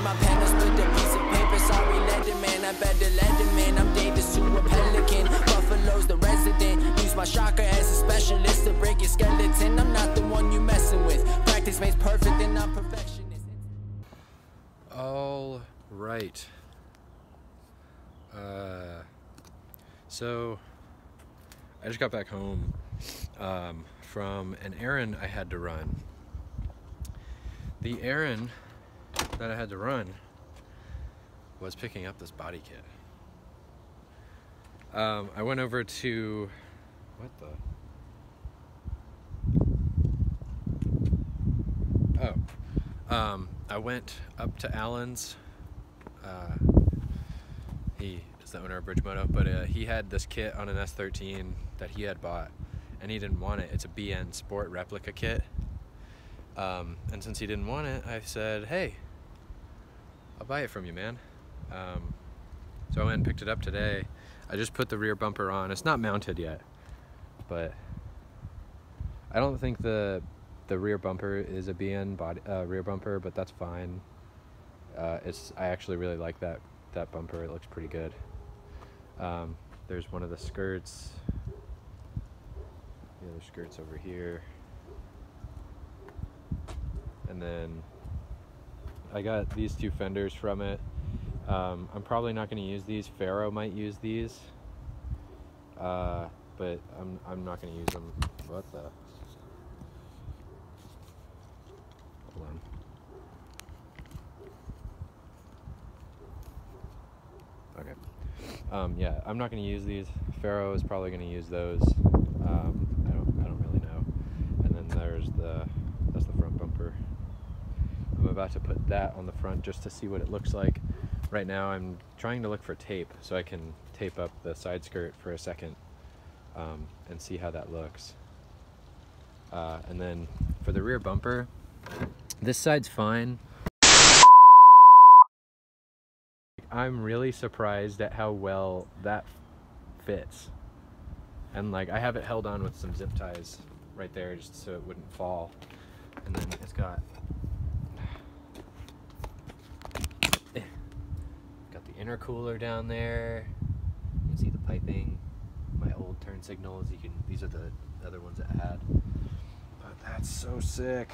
in my pen, I split a piece of paper. Sorry, Leatherman, I better let him in. I'm Davis to a pelican. Buffalo's the resident. Use my shocker as a specialist to break your skeleton. I'm not the one you messing with. Practice makes perfect and I'm perfectionist. All right. So I just got back home from an errand I had to run. The errand that I had to run was picking up this body kit. I went over to I went up to Alan's. He is the owner of Bridgemoto, but he had this kit on an S13 that he had bought, and he didn't want it. It's a BN Sport replica kit. And since he didn't want it, I said, hey, I'll buy it from you, man. So I went and picked it up today. I just put the rear bumper on. It's not mounted yet, but I don't think the rear bumper is a BN rear bumper, but that's fine. I actually really like that bumper. It looks pretty good. There's one of the skirts. The other skirt's over here. And then I got these two fenders from it. I'm probably not going to use these. Faro might use these, but I'm not going to use them. What the? Hold on. Okay. Yeah, I'm not going to use these. Faro is probably going to use those. I don't really know. And then that's the front bumper. I'm about to put that on the front just to see what it looks like. Right now I'm trying to look for tape so I can tape up the side skirt for a second and see how that looks. And then for the rear bumper, this side's fine. I'm really surprised at how well that fits. And like I have it held on with some zip ties right there just so it wouldn't fall. And then it's got the intercooler down there. You can see the piping, my old turn signals. These are the other ones it had. But that's so sick.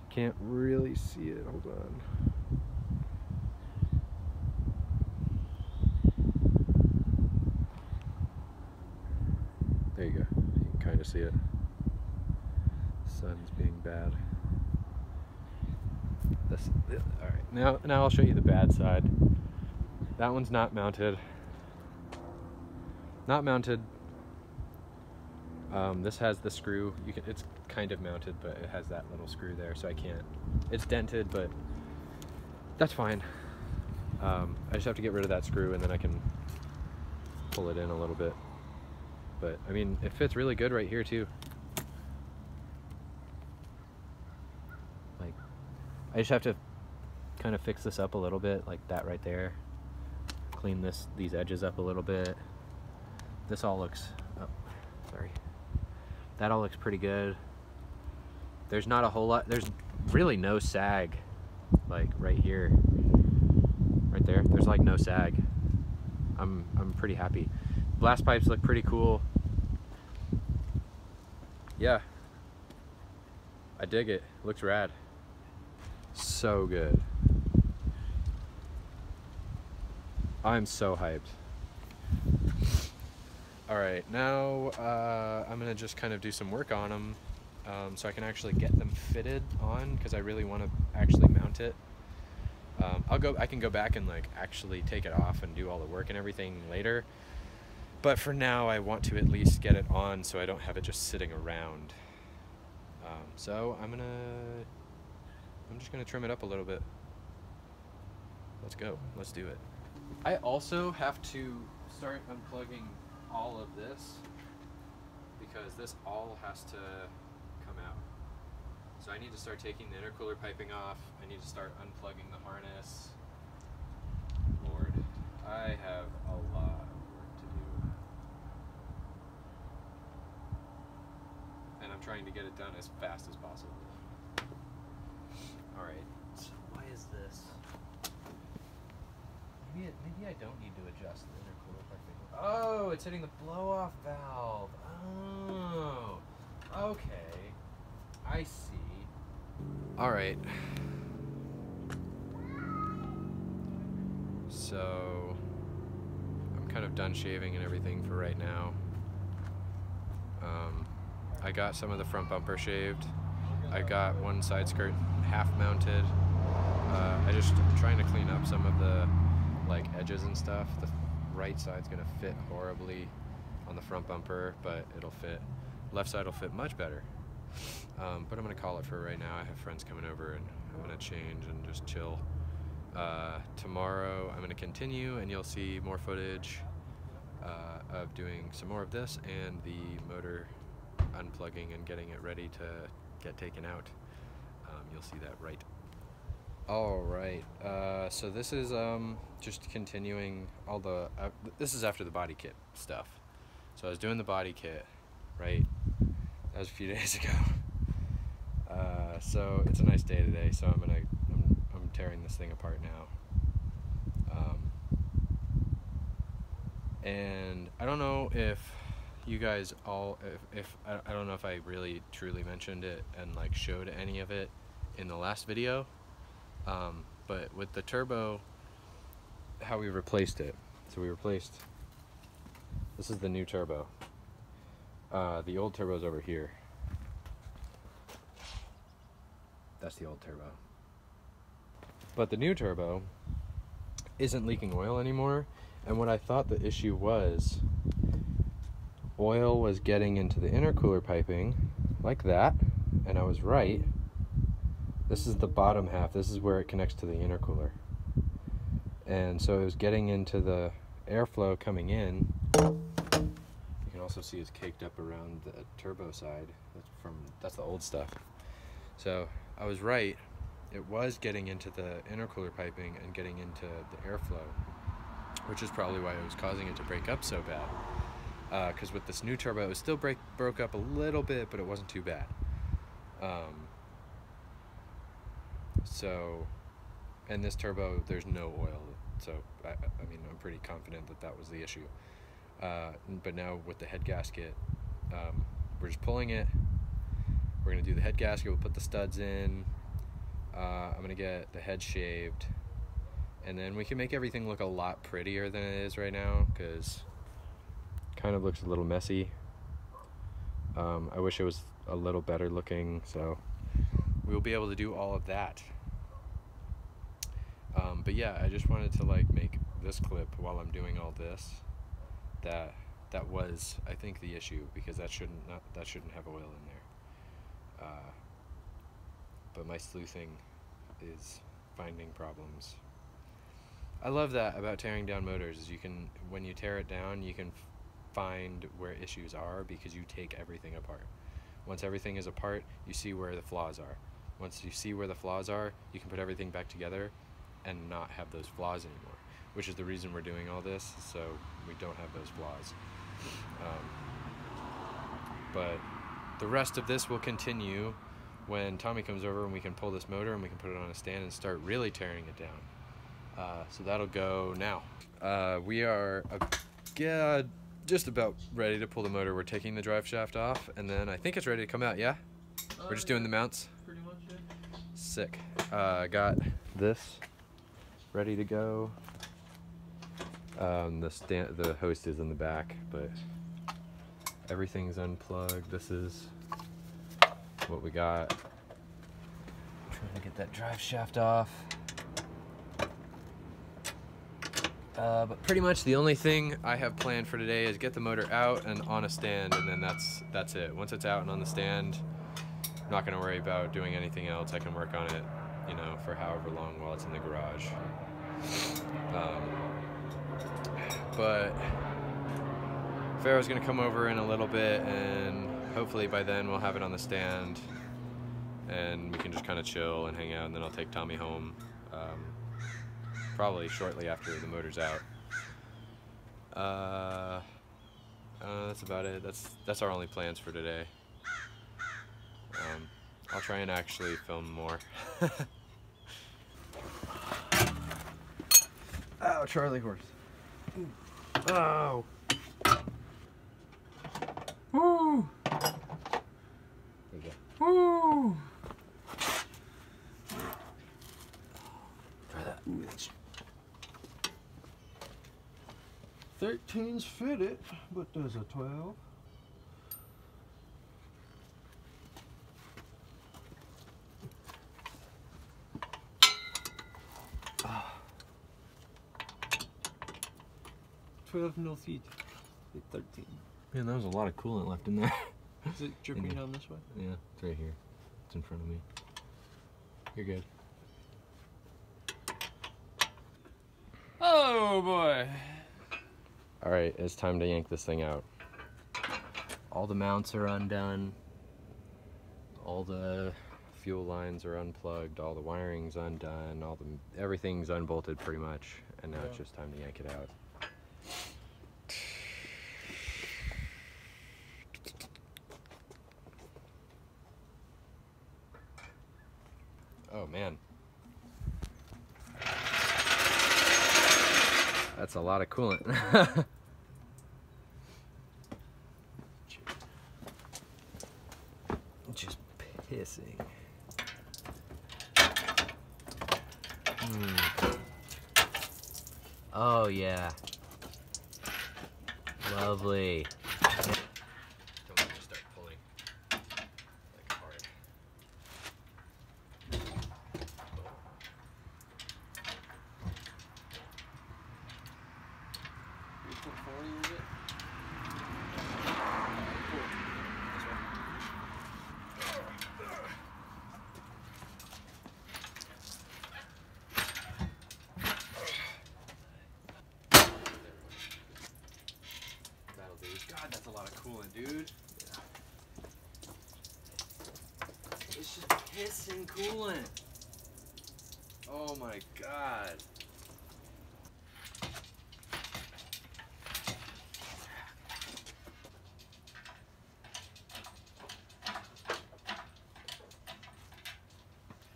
Can't really see it. Hold on. There you go. You can kind of see it. Sun's being bad. All right. Now I'll show you the bad side. That one's not mounted. Not mounted. This has the screw. It's kind of mounted, but it has that little screw there, so I can't. It's dented, but that's fine. I just have to get rid of that screw, and then I can pull it in a little bit. But I mean, it fits really good right here too. Like, I just have to kind of fix this up a little bit, like that right there. Clean these edges up a little bit. This all looks, oh, sorry. That all looks pretty good. There's not a whole lot, there's really no sag, like right here. Right there, there's like no sag. I'm pretty happy. Blast pipes look pretty cool. Yeah, I dig it. Looks rad. So good. I'm so hyped. All right, now I'm gonna just kind of do some work on them so I can actually get them fitted on, because I really want to actually mount it. I can go back and like actually take it off and do all the work and everything later. But for now, I want to at least get it on so I don't have it just sitting around. So I'm just gonna trim it up a little bit. Let's go. Let's do it. I also have to start unplugging all of this because this all has to come out. So I need to start taking the intercooler piping off. I need to start unplugging the harness. Lord, I have a lot of work to do. And I'm trying to get it done as fast as possible. Alright, so why is this? Maybe I don't need to adjust the intercooler piping. Oh, it's hitting the blow-off valve. Oh, okay. I see. Alright. So, I'm kind of done shaving and everything for right now. I got some of the front bumper shaved. I got one side skirt half mounted. I'm trying to clean up some of the like edges and stuff. The right side's gonna fit horribly on the front bumper, but it'll fit. Left side will fit much better. But I'm gonna call it for right now. I have friends coming over and I'm gonna change and just chill. Tomorrow I'm gonna continue and you'll see more footage of doing some more of this and the motor unplugging and getting it ready to get taken out. You'll see that right. Alright, so this is just continuing all the, this is after the body kit stuff. So I was doing the body kit, right? That was a few days ago. So it's a nice day today, so I'm tearing this thing apart now. And I don't know if you guys all, I don't know if I really truly mentioned it and like showed any of it in the last video, but with the turbo, how we replaced it. So we replaced, this is the new turbo. The old turbo's over here. That's the old turbo. But the new turbo isn't leaking oil anymore, and what I thought the issue was, oil was getting into the intercooler piping like that, and I was right. This is the bottom half. This is where it connects to the intercooler. And so it was getting into the airflow coming in. You can also see it's caked up around the turbo side. That's the old stuff. So I was right. It was getting into the intercooler piping and getting into the airflow, which is probably why it was causing it to break up so bad. Because with this new turbo, it still broke up a little bit, but it wasn't too bad. So, and this turbo, there's no oil, so I mean, I'm pretty confident that that was the issue. But now with the head gasket, we're just pulling it. We're gonna do the head gasket. We'll put the studs in. I'm gonna get the head shaved, and then we can make everything look a lot prettier than it is right now, because it kind of looks a little messy. I wish it was a little better looking, so we'll be able to do all of that. But yeah, I just wanted to like make this clip while I'm doing all this. That was, I think, the issue, because that shouldn't have oil in there. But my sleuthing is finding problems. I love that about tearing down motors, is you can, when you tear it down, you can find where issues are, because you take everything apart. Once everything is apart, you see where the flaws are. Once you see where the flaws are, you can put everything back together and not have those flaws anymore, which is the reason we're doing all this, so we don't have those flaws. But the rest of this will continue when Tommy comes over and we can pull this motor and we can put it on a stand and start really tearing it down. So that'll go now. We are just about ready to pull the motor. We're taking the drive shaft off, and then I think it's ready to come out, yeah? We're just doing the mounts. Pretty much it. Sick. Got this ready to go. The host is in the back, but everything's unplugged. This is what we got. Trying to get that drive shaft off. But pretty much the only thing I have planned for today is get the motor out and on a stand, and then that's it. Once it's out and on the stand, I'm not gonna worry about doing anything else. I can work on it, you know, for however long while it's in the garage. But Pharaoh's gonna come over in a little bit, and hopefully by then we'll have it on the stand, and we can just kind of chill and hang out, and then I'll take Tommy home. Probably shortly after the motor's out. That's about it. That's our only plans for today. I'll try and actually film more. Oh, Charlie horse. Oh. Woo! There you go. Woo! Try that. 13's fitted, but there's a 12. Ah. 12 mil feet. 13. Man, there was a lot of coolant left in there. Is it dripping down this way? Yeah, it's right here. It's in front of me. You're good. Oh boy. All right, it's time to yank this thing out. All the mounts are undone. All the fuel lines are unplugged. All the wiring's undone. Everything's unbolted pretty much. And now it's just time to yank it out. Oh man. That's a lot of coolant. Just pissing. Oh yeah. Lovely. Don't want to start pulling like hard. God, that's a lot of coolant, dude. Yeah. It's just pissing coolant. Oh my god.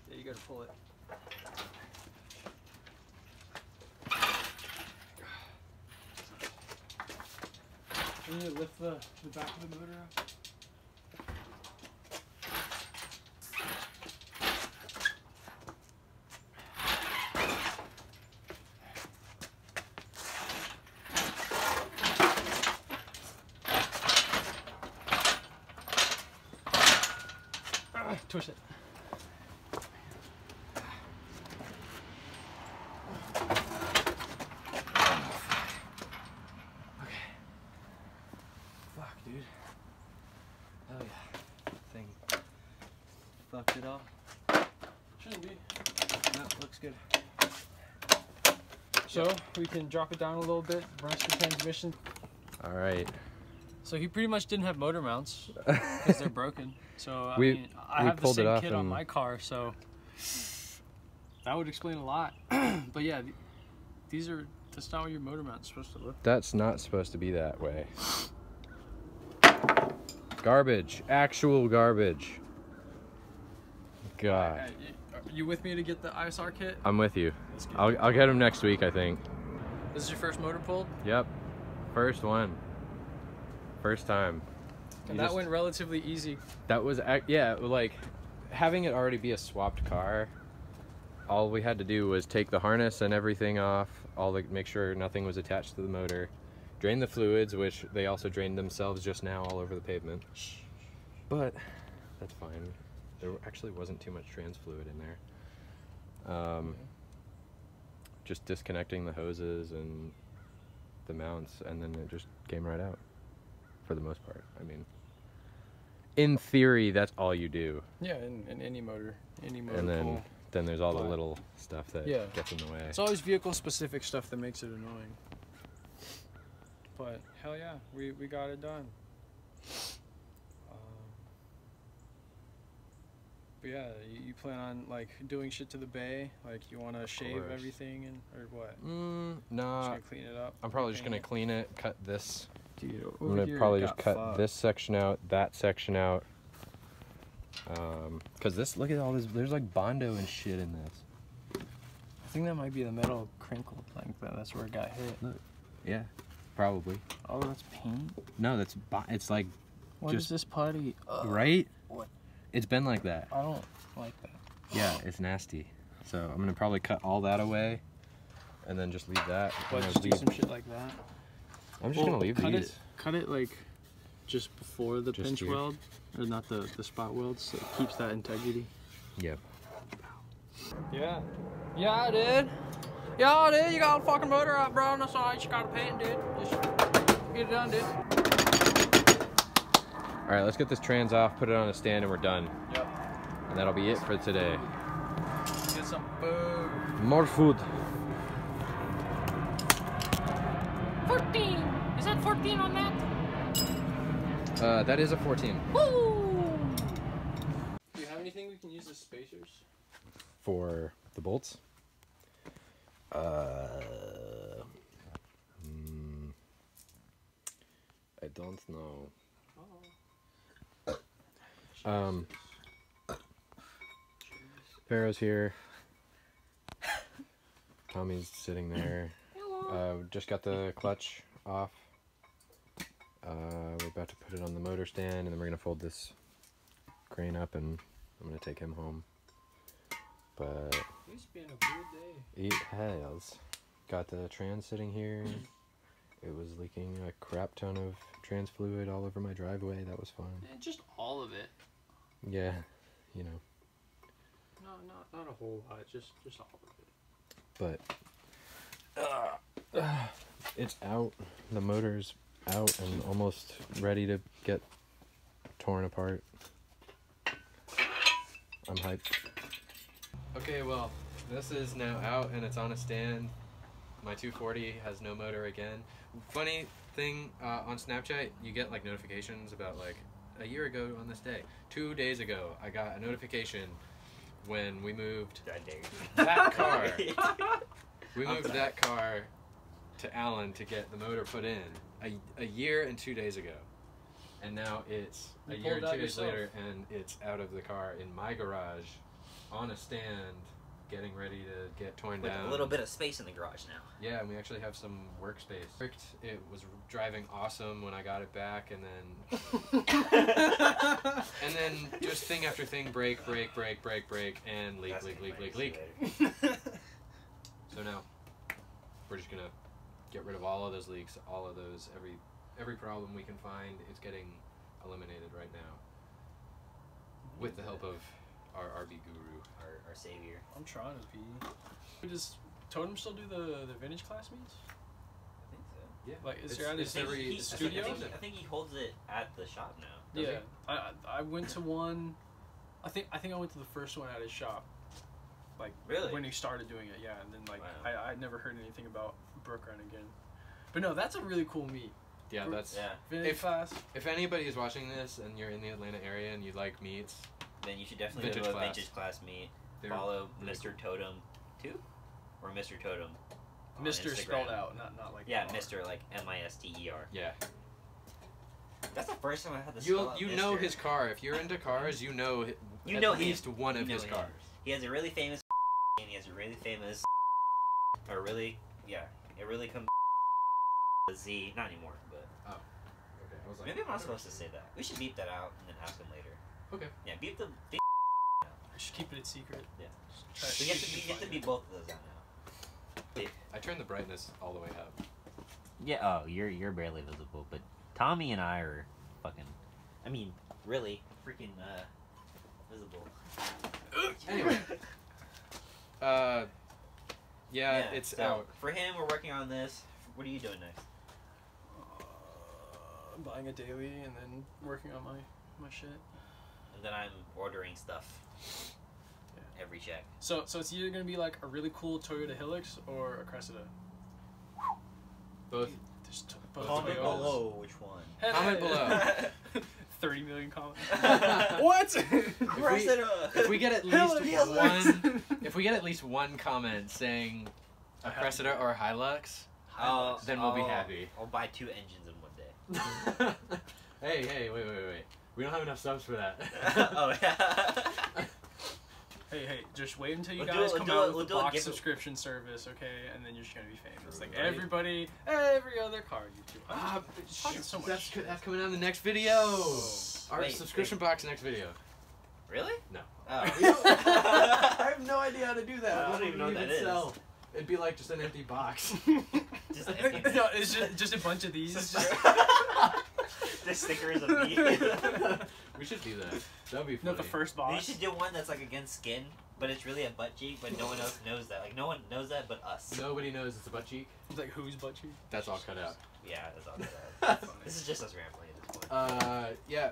Yeah, you gotta pull it. You need to lift the back of the motor out. Twist it. Dude. Oh yeah. Thing fucked it all. Shouldn't be. No, looks good. So we can drop it down a little bit, run some transmission. Alright. So he pretty much didn't have motor mounts because they're broken. So I mean, I have the pulled it same off kit on my car, so that would explain a lot. But yeah, that's not what your motor mount's supposed to look. That's not supposed to be that way. Garbage. Actual garbage. God. Are you with me to get the ISR kit? I'm with you. I'll get them next week, I think. This is your first motor pulled? Yep. First one. First time. And that went relatively easy. That was, yeah, like, having it already be a swapped car, all we had to do was take the harness and everything off, make sure nothing was attached to the motor, drain the fluids, which they also drained themselves just now all over the pavement. But that's fine. There actually wasn't too much trans fluid in there. Just disconnecting the hoses and the mounts, and then it just came right out for the most part. I mean, in theory, that's all you do. Yeah, in any motor and then there's all the little stuff that gets in the way. It's always vehicle specific stuff that makes it annoying. But hell yeah, we got it done. But yeah, you plan on like doing shit to the bay? Like you want to shave everything or what? Nah. Just gonna clean it up. I'm probably just gonna clean it, cut this. Dude, I'm gonna probably just cut this section out, that section out. Cause this, look at all this. There's like Bondo and shit in this. I think that might be the metal crinkled like that. That's where it got hit. Yeah, probably. Oh, that's paint? No, that's it's like What is this putty? right. What? It's been like that. I don't like that. Yeah, it's nasty. So I'm gonna probably cut all that away, and then just leave that. But just do some shit like that. I'm just gonna leave cut these. it. Cut it like just before the Just pinch here. weld, or not the spot weld, so it keeps that integrity. Yep. Yeah. Yeah, dude. Yeah, dude. You got a fucking motor out, bro. That's all right. You got to paint, dude. Just get it done, dude. All right, let's get this trans off, put it on a stand, and we're done. Yep. And that'll be it for today. Get some food. More food. 14. Is that 14 on that? That is a 14 Woo! Do you have anything we can use as spacers? for the bolts. I don't know. Pharaoh's here. Tommy's sitting there. Just got the clutch off. We're about to put it on the motor stand, and then we're gonna fold this crane up, and I'm gonna take him home. But It's been a good day. it has. Got the trans sitting here. It was leaking a crap ton of trans fluid all over my driveway. That was fun. And just all of it. Yeah, you know. No, not a whole lot. Just all of it. But it's out. The motor's out and almost ready to get torn apart. I'm hyped. Okay, well, this is now out and it's on a stand. My 240 has no motor again. Funny thing, on Snapchat, you get like notifications about like a year ago on this day. 2 days ago, I got a notification when we moved that car. We moved that car to Allen to get the motor put in a year and 2 days ago. And now it's a You year and pulled 2 out days yourself. later, and it's out of the car in my garage on a stand, getting ready to get torn With down. a little bit of space in the garage now. Yeah, and we actually have some workspace. It was driving awesome when I got it back, and then just thing after thing, break, and leak. So now we're just gonna get rid of all of those leaks, all of those, every problem we can find. It's getting eliminated right now with the help of our RB guru. Our savior. I'm trying to be. Does Totem still do the vintage class meets? I think so. Yeah, Like, is it's, there at it's his every studio? I think he holds it at the shop now. Does Yeah, I went to one. I think I went to the first one at his shop. Like Really? when he started doing it, yeah, and then like Wow. I'd never heard anything about Brook Run again. But no, that's a really cool meet. Yeah, that's. Yeah. Vintage class. If anybody is watching this and you're in the Atlanta area and you like meats, Then you should definitely Vintage go to a class. vintage class meet. they're Follow really Mr. Totem 2 or Mr. Totem. on Mr. Instagram. spelled out, not like Yeah, R. Mr. like Mister. Yeah. That's the first time I had to You spell out you know Mr. his car. If you're into cars, you know You at know him. least one You of know his him. cars. He has a really famous and he has a really famous or really it really comes a Z, not anymore, but Okay, I was like, maybe I'm not supposed to say that. We should beep that out and then ask him later. Okay. Yeah, beep the Just keep it a secret. Yeah. Just we try get to to, keep we get to it be both of those out now. I turned the brightness all the way up. Yeah, oh, you're barely visible, but Tommy and I are fucking I mean, really freaking visible. Anyway. Yeah, it's so out. For him, we're working on this. What are you doing next? Buying a daily and then working on my shit. And then I'm ordering stuff. Yeah. Every check. So it's either gonna be like a really cool Toyota Hilux or a Cressida. Both. There's both Comment Toyotas. below which one. Comment below. 30 million comments. What? Cressida! If we get at least Hilux. one, if we get at least one comment saying a Cressida or a Hilux, then we'll be happy. I'll buy 2 engines in one day. Hey, wait. We don't have enough subs for that. Oh yeah. Hey, Just wait until you We'll guys do it- come we'll do out it- with the we'll do a box give- subscription service, okay? And then you're just gonna be famous, like Right. every other car YouTube. I'm talking so much. That's coming out in the next video. Our Wait, subscription box next video. Really? No. Oh. I have no idea how to do that. I don't What would even know we what that is. sell? It'd be like just an empty box. Just No, it's just a bunch of these. the stickers of me. We should do that. That'd be funny. Not the first You box. should do one that's like against skin, but it's really a butt cheek, but no one else knows that. Like no one knows that but us. Nobody knows it's a butt cheek. It's like who's butt cheek? That's all cut out. Yeah, that's all. That. This is just us rambling at this point. Yeah,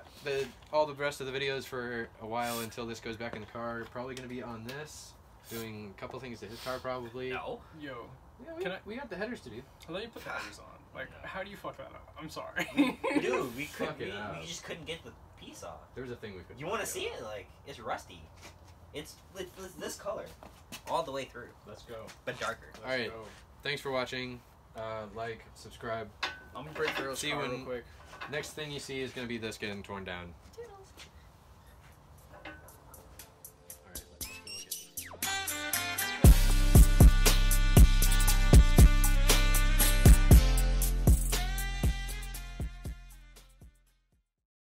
all the rest of the videos for a while until this goes back in the car are probably going to be on this. Doing a couple things to his car probably. No. Yo, Yeah, Can we got the headers to do. I thought you put the headers on. Like, how do you fuck that up? I'm sorry. Dude, we couldn't. Fuck it out. We just couldn't get the piece off. There was a thing we could. You want to see it? Like it's rusty. It's this color, all the way through, Let's go. but darker. All right. Thanks for watching. Like, subscribe. I'm gonna break through See you car real when- quick. Next thing you see is going to be this getting torn down. Toodles.